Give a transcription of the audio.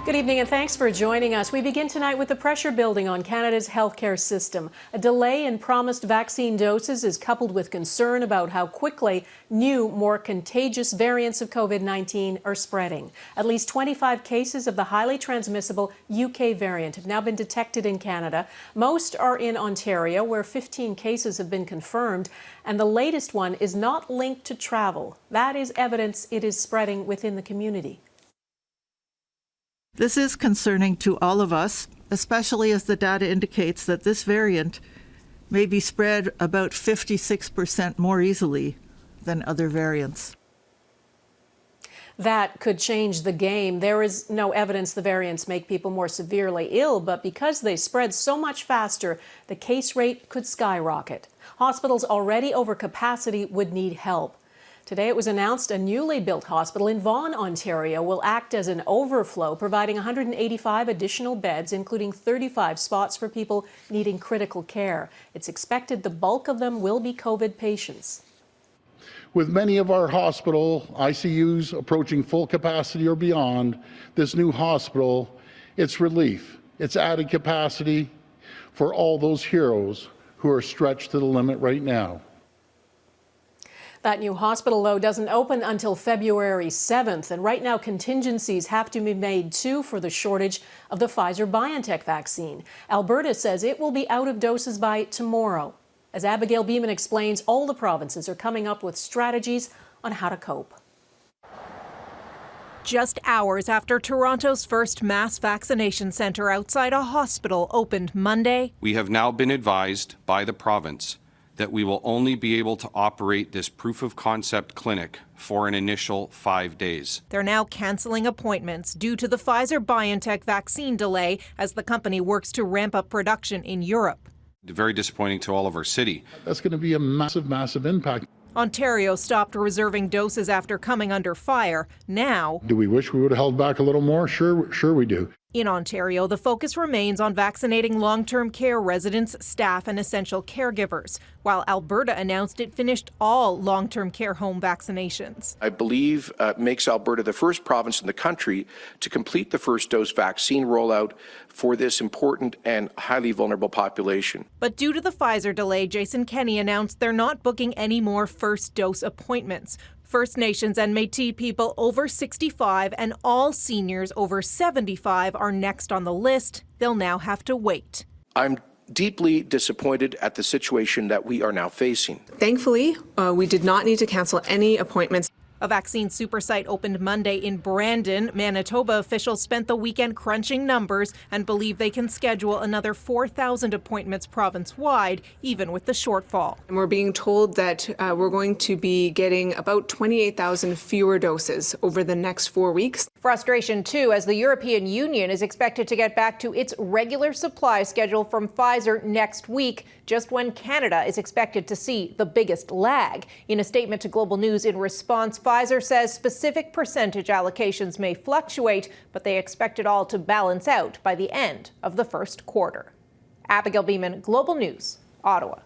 Good evening and thanks for joining us. We begin tonight with the pressure building on Canada's healthcare system. A delay in promised vaccine doses is coupled with concern about how quickly new, more contagious variants of COVID-19 are spreading. At least 25 cases of the highly transmissible UK variant have now been detected in Canada. Most are in Ontario, where 15 cases have been confirmed, and the latest one is not linked to travel. That is evidence it is spreading within the community. This is concerning to all of us, especially as the data indicates that this variant may be spread about 56% more easily than other variants. That could change the game. There is no evidence the variants make people more severely ill, but because they spread so much faster, the case rate could skyrocket. Hospitals already over capacity would need help. Today it was announced a newly built hospital in Vaughan, Ontario will act as an overflow, providing 185 additional beds, including 35 spots for people needing critical care. It's expected the bulk of them will be COVID patients. With many of our hospital ICUs approaching full capacity or beyond, this new hospital, it's relief. It's added capacity for all those heroes who are stretched to the limit right now. That new hospital, though, doesn't open until February 7th, and right now contingencies have to be made, too, for the shortage of the Pfizer-BioNTech vaccine. Alberta says it will be out of doses by tomorrow. As Abigail Bimman explains, all the provinces are coming up with strategies on how to cope. Just hours after Toronto's first mass vaccination centre outside a hospital opened Monday, we have now been advised by the province that we will only be able to operate this proof of concept clinic for an initial 5 days. They're now cancelling appointments due to the Pfizer-BioNTech vaccine delay as the company works to ramp up production in Europe. Very disappointing to all of our city. That's going to be a massive, massive impact. Ontario stopped reserving doses after coming under fire. Now, do we wish we would have held back a little more? Sure we do. In Ontario, the focus remains on vaccinating long-term care residents, staff, and essential caregivers, while Alberta announced it finished all long-term care home vaccinations. I believe makes Alberta the first province in the country to complete the first dose vaccine rollout for this important and highly vulnerable population. But due to the Pfizer delay, Jason Kenney announced they're not booking any more first dose appointments. First Nations and Métis people over 65 and all seniors over 75 are next on the list. They'll now have to wait. I'm deeply disappointed at the situation that we are now facing. Thankfully, we did not need to cancel any appointments. A vaccine supersite opened Monday in Brandon. Manitoba officials spent the weekend crunching numbers and believe they can schedule another 4,000 appointments province-wide, even with the shortfall. And we're being told that we're going to be getting about 28,000 fewer doses over the next 4 weeks. Frustration, too, as the European Union is expected to get back to its regular supply schedule from Pfizer next week, just when Canada is expected to see the biggest lag. In a statement to Global News in response, Pfizer says specific percentage allocations may fluctuate, but they expect it all to balance out by the end of the first quarter. Abigail Bimman, Global News, Ottawa.